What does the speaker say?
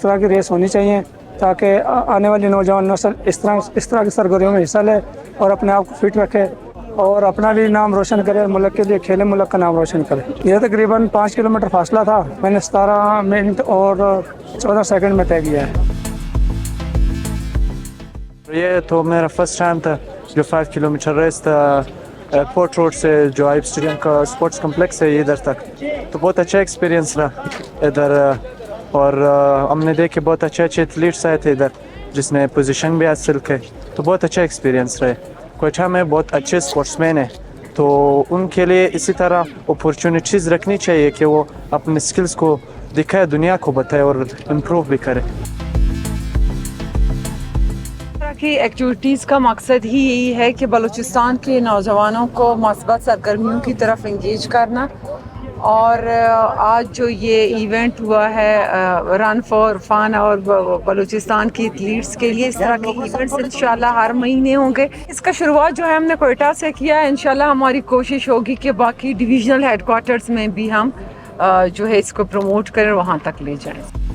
तरह की रेस होनी चाहिए ताकि आने वाली नौजवान नस्ल इस तरह की सरगर्मियों में हिस्सा ले और अपने आप को फिट रखे और अपना भी नाम रोशन करे, मुल्क के लिए खेले, मुल्क का नाम रोशन करे। यह तकरीबन 5 किलोमीटर फासला था, मैंने 17 मिनट और 14 सेकंड में तय किया है। ये तो मेरा फर्स्ट टाइम था जो 5 किलोमीटर रेस था एयरपोर्ट रोड से जो आइब स्टेडियम का स्पोर्ट्स कॉम्प्लेक्स है इधर तक। तो बहुत अच्छा एक्सपीरियंस रहा इधर और हमने देखे बहुत अच्छे एथलीट्स आए थे इधर जिसने पोजीशन भी हासिल की। तो बहुत अच्छा एक्सपीरियंस रहे। कोयटा में बहुत अच्छे स्पोर्ट्समैन हैं तो उनके लिए इसी तरह अपॉर्चुनिटीज़ रखनी चाहिए कि वो अपने स्किल्स को दिखाए, दुनिया को बताए और इम्प्रूव भी करे। की एक्टिविटीज़ का मकसद ही यही है कि बलूचिस्तान के नौजवानों को मस्बत सरगर्मियों की तरफ इंगेज करना। और आज जो ये इवेंट हुआ है रन फॉर फन और बलूचिस्तान की एथलीट्स के लिए, इस तरह के इवेंट्स इंशाल्लाह हर महीने होंगे। इसका शुरुआत जो है हमने कोयटा से किया है। इंशाल्लाह हमारी कोशिश होगी कि बाकी डिविजनल हेडक्वार्टर्स में भी हम जो है इसको प्रमोट करें, वहाँ तक ले जाएं।